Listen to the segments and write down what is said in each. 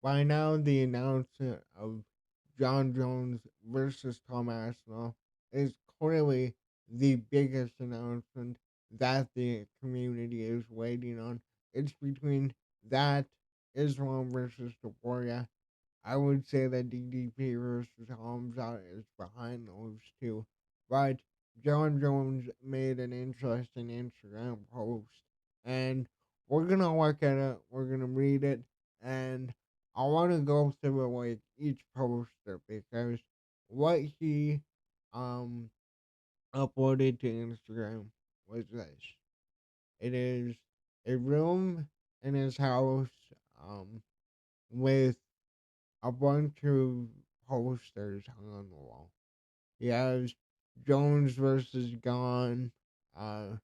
By now, the announcement of John Jones versus Tom Aspinall is clearly the biggest announcement that the community is waiting on. It's between that Islam versus Taporia. I would say that DDP versus Hamza is behind those two. But John Jones made an interesting Instagram post, and we're gonna look at it. We're gonna read it, and I want to go through like each poster because what he um uploaded to Instagram was this. It is a room in his house um with a bunch of posters hung on the wall. He has Jones versus Gone, uh,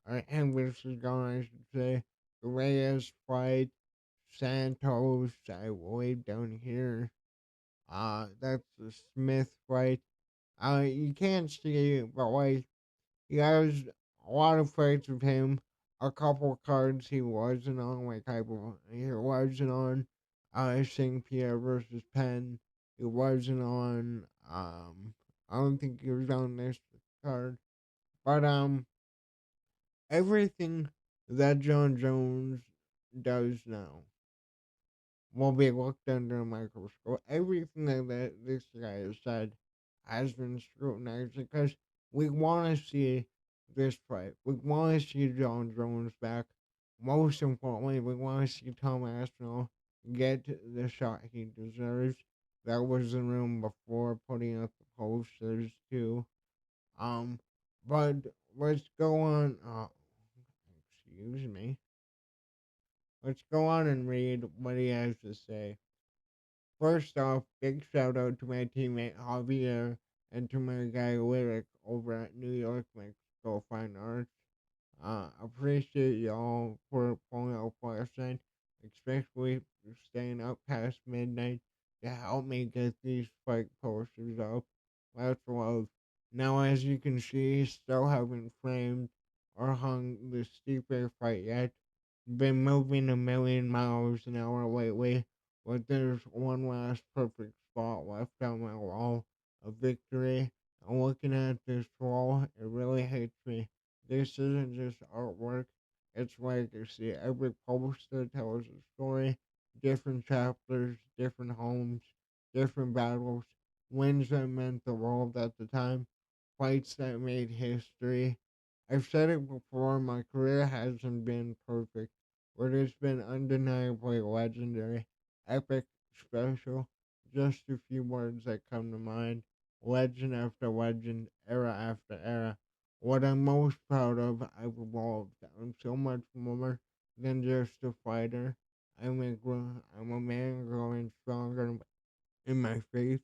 or him versus Gone, I should say. The Reyes fight, Santos, I believe down here. That's the Smith fight. You can't see it, but like, he has a lot of fights with him. A couple cards he wasn't on, like he wasn't on St. Pierre versus Penn. He wasn't on I don't think he was on this card. But everything that John Jones does now will be looked under a microscope. Everything that this guy has said has been scrutinized because we want to see this fight. We want to see John Jones back. Most importantly, we want to see Tom Aspinall get the shot he deserves. That was the room before putting up the posters too. Um, but let's go on. Excuse me. Let's go on and read what he has to say. First off, big shout out to my teammate Javier and to my guy Lyric over at New York Mexico Fine Arts. Appreciate y'all for pulling out last night, especially for staying up past midnight to help me get these fight posters up. Lots of love. Now, as you can see, still haven't framed or hung the Stipe fight yet. Been moving a million miles an hour lately, but there's one last perfect spot left on my wall of victory. And looking at this wall, it really hits me. This isn't just artwork, it's legacy. Every poster tells a story, different chapters, different homes, different battles, wins that meant the world at the time, fights that made history. I've said it before, my career hasn't been perfect, but it's been undeniably legendary, epic, special. Just a few words that come to mind. Legend after legend, era after era. What I'm most proud of, I've evolved. I'm so much more than just a fighter. I'm a man growing stronger in my faith,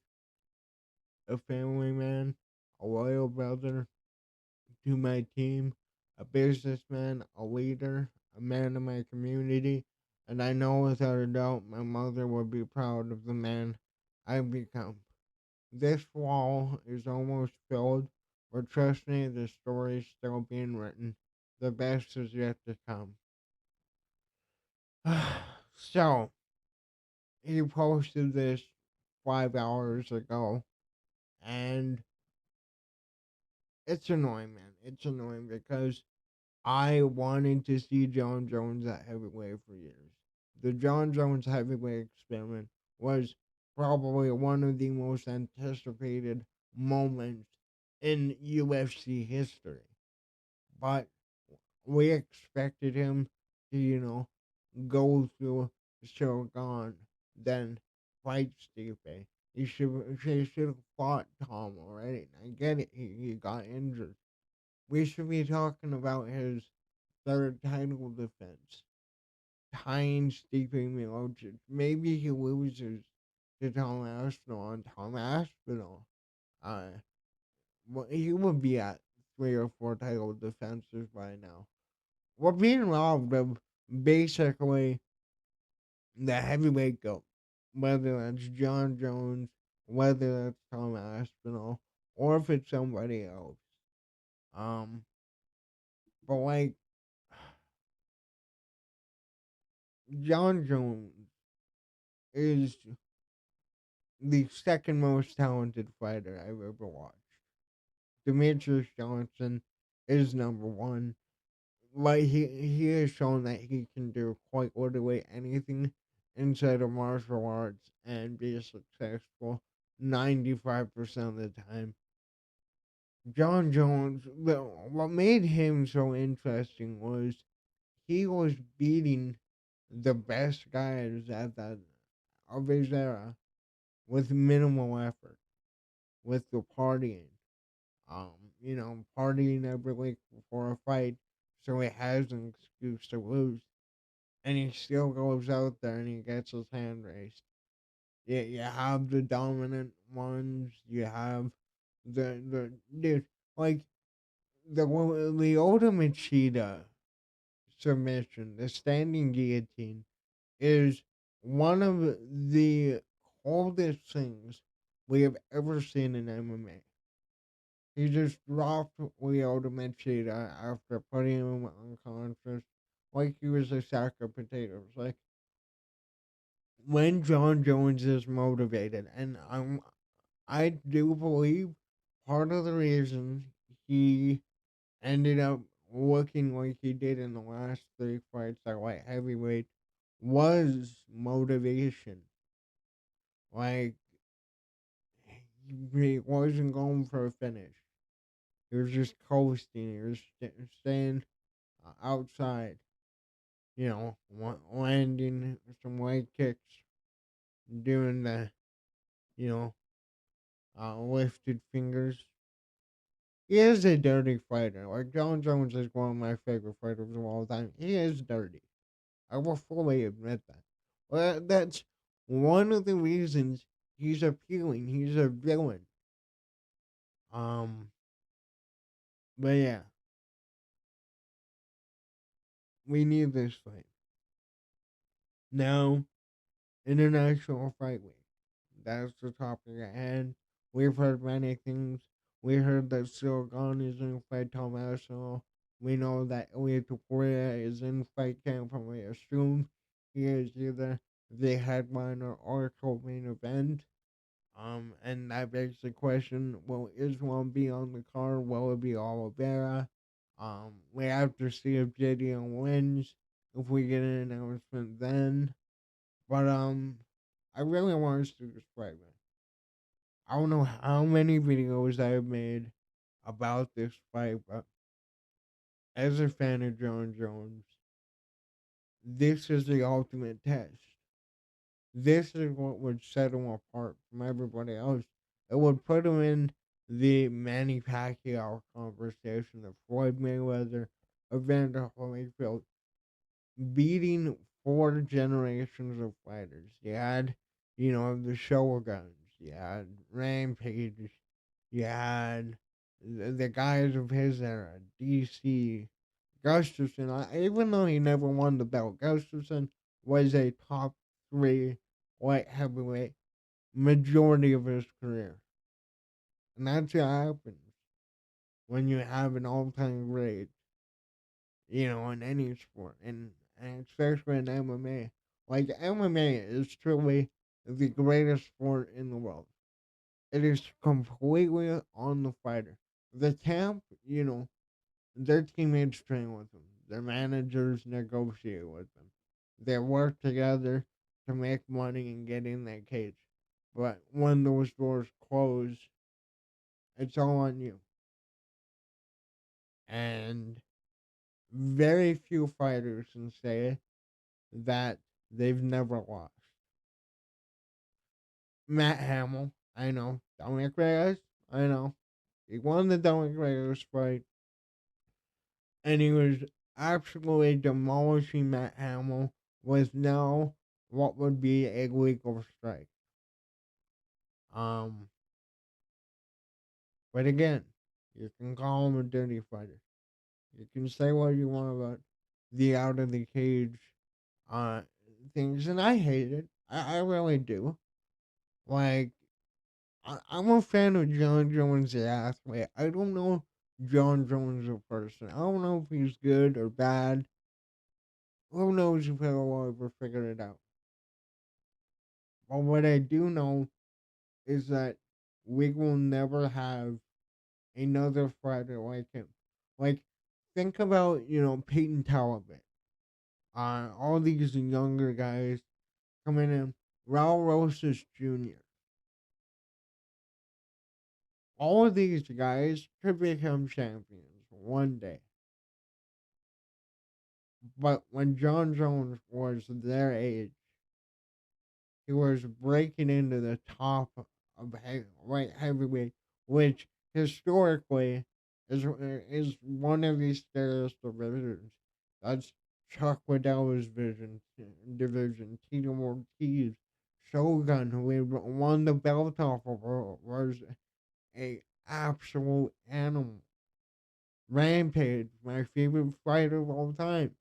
a family man, a loyal brother to my team, a businessman, a leader, a man in my community, and I know without a doubt my mother would be proud of the man I've become. This wall is almost filled, but trust me, the story's still being written. The best is yet to come. So, he posted this 5 hours ago, and it's annoying, man. It's annoying because I wanted to see John Jones at heavyweight for years. The John Jones heavyweight experiment was probably one of the most anticipated moments in UFC history. But we expected him to, go through Shogun, then fight Stipe. He should have fought Tom already. I get it. He got injured. We should be talking about his third title defense, tying Stipe Miocic. Maybe he loses to Tom Aspinall, and Tom Aspinall, uh, well, he would be at 3 or 4 title defenses by now. We're being robbed of basically the heavyweight goat, whether that's John Jones, whether that's Tom Aspinall, or if it's somebody else. Um, but like John Jones is the second most talented fighter I've ever watched. Demetrius Johnson is number one. But he has shown that he can do quite literally anything inside of martial arts and be successful 95% of the time. John Jones, what made him so interesting was he was beating the best guys at that of his era with minimal effort, with the partying. Partying every week before a fight, so he has an excuse to lose. And he still goes out there and he gets his hand raised. Yeah, you have the dominant ones. You have the dude like the ultimate cheetah submission, the standing guillotine, is one of the coldest things we have ever seen in MMA. He just dropped the ultimate cheetah after putting him unconscious, like he was a sack of potatoes. Like when John Jones is motivated, and I do believe part of the reason he ended up looking like he did in the last three fights at light heavyweight was motivation. Like he wasn't going for a finish. He was just coasting. He was staying outside. Landing some leg kicks, doing the you know lifted fingers. He is a dirty fighter. Like John Jones is one of my favorite fighters of all time. He is dirty. I will fully admit that. Well, that's one of the reasons he's appealing. He's a villain. Um, but yeah, we need this fight now. International Fight Week. That's the topic at hand. We've heard many things. We heard that Cyril Gane is in fight Tommaso. We know that Ilya Topuria is in fight camp, and we assume he is either the headliner or co-main event. And that begs the question: will Islam be on the card? Will it be Oliveira? We have to see if JDM wins. If we get an announcement, then. But I really want to see this fight, man. I don't know how many videos I have made about this fight, but as a fan of John Jones, this is the ultimate test. This is what would set him apart from everybody else. It would put him in the Manny Pacquiao conversation, the Floyd Mayweather, Evander Holyfield, beating four generations of fighters. You had, the Shoguns. You had Rampage. You had the guys of his era, DC, Gustafson. Even though he never won the belt, Gustafson was a top three light heavyweight majority of his career. And that's what happens when you have an all time great, in any sport. And especially in MMA. Like, MMA is truly the greatest sport in the world. It is completely on the fighter. The camp, their teammates train with them. Their managers negotiate with them. They work together to make money and get in that cage. But when those doors close, it's all on you. And very few fighters can say that they've never lost. Matt Hamill, I know. Dominic Reyes, I know. He won the Dominic Reyes fight, and he was absolutely demolishing Matt Hamill with now what would be a legal strike. Um, but again, you can call him a dirty fighter. You can say what you want about the out of the cage uh things, and I hate it. I really do. Like, I'm a fan of John Jones, the athlete. I don't know John Jones, the person. I don't know if he's good or bad. Who knows if he'll ever figure it out. But what I do know is that we will never have another fighter like him. Like, think about, Peyton Talbot. All these younger guys coming in. Raul Rosas Jr. All of these guys could become champions one day. But when John Jones was their age, he was breaking into the top of light heavyweight, which historically is one of these scariest divisions. That's Chuck Liddell's division. Tito Ortiz, Shogun, who we won the belt off of, was a absolute animal. Rampage, my favorite fighter of all time.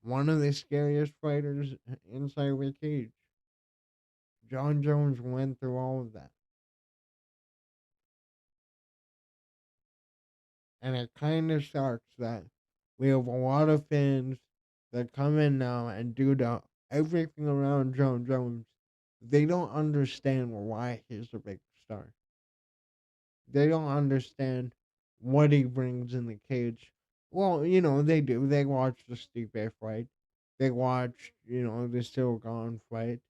One of the scariest fighters inside the cage. John Jones went through all of that. And it kind of sucks that we have a lot of fans that come in now and do everything around John Jones. They don't understand why he's a big star. They don't understand what he brings in the cage. Well, they do. They watch the Stipe fight. They watch, the Still Gone fight.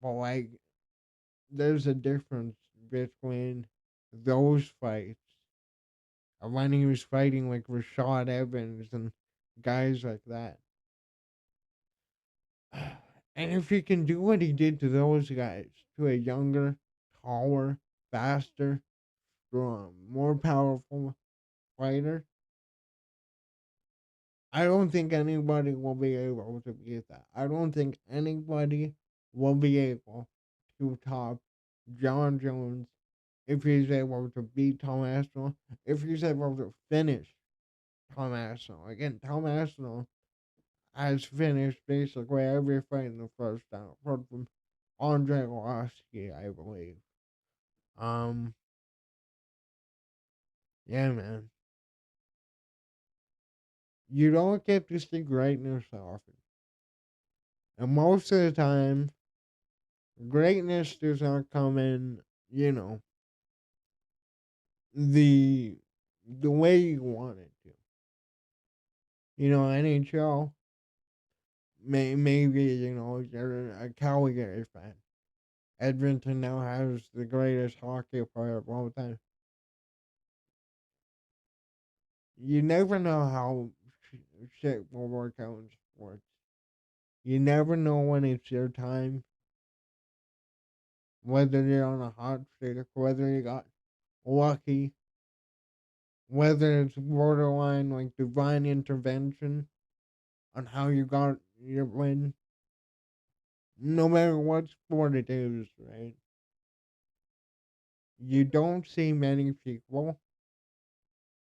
But, like, there's a difference between those fights and when he was fighting, like, Rashad Evans and guys like that. And if he can do what he did to those guys, to a younger, taller, faster, strong, more powerful fighter, I don't think anybody will be able to beat that. I don't think anybody will be able to top John Jones if he's able to beat Tom Aspinall, if he's able to finish Tom Aspinall. Again, Tom Aspinall has finished basically every fight in the first round, apart from Andre Arlovsky, I believe. Um, yeah, man. You don't get to see greatness often. And most of the time, greatness does not come in, you know, the the way you want it to. NHL, maybe, you're a Calgary fan. Edmonton now has the greatest hockey player of all time. You never know how shit will work out in sports. You never know when it's your time, whether you're on a hot streak, whether you got lucky, whether it's borderline like divine intervention on how you got your win. No matter what sport it is, right? You don't see many people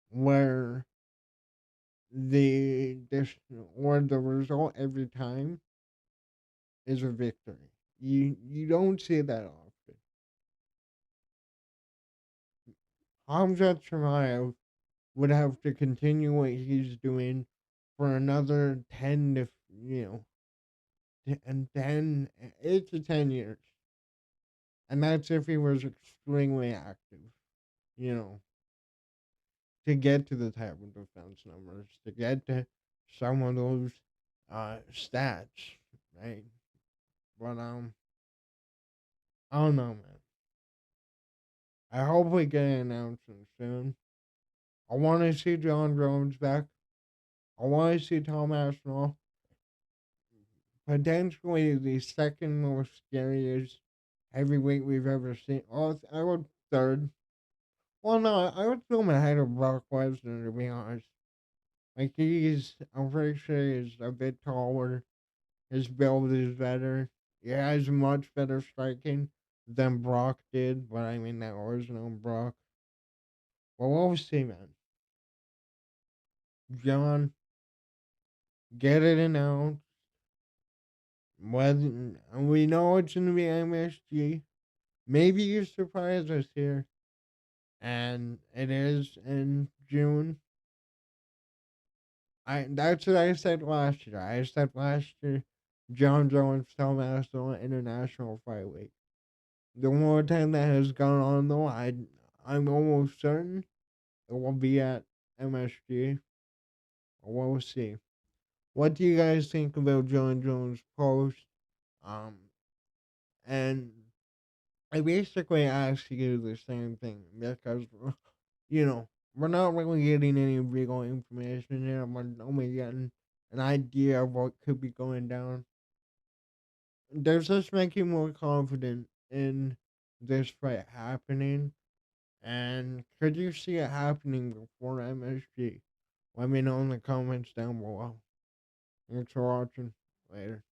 where the result every time is a victory. You don't see that often. Hamza Chimaev would have to continue what he's doing for another 10 to, and 10, 8 to 10 years. And that's if he was extremely active, you know, to get to the type of defense numbers, to get to some of those stats, right? But, I don't know, man. I hope we get an announcement soon. I want to see John Jones back. I want to see Tom Aspinall. Potentially the second most scariest heavyweight we've ever seen. Oh, I would third. Well, no, I would throw him ahead of Brock Lesnar, to be honest. Like, I'm pretty sure he's a bit taller. His build is better. He has much better striking than Brock did, but I mean, that was no Brock. Well, we'll see, man. John, get it announced. Whether we know it's gonna be MSG. Maybe you surprise us here, and it is in June. That's what I said last year. I said last year John Jones Tom Aspinall International Fight Week. The more time that has gone on, though, I'm almost certain it will be at MSG. We'll see. What do you guys think about John Jones' post? Um, and I basically asked you the same thing because, you know, we're not really getting any real information here. We're only getting an idea of what could be going down. Does this make you more confident in this fight happening? And could you see it happening before MSG? Let me know in the comments down below. Thanks for watching. Later.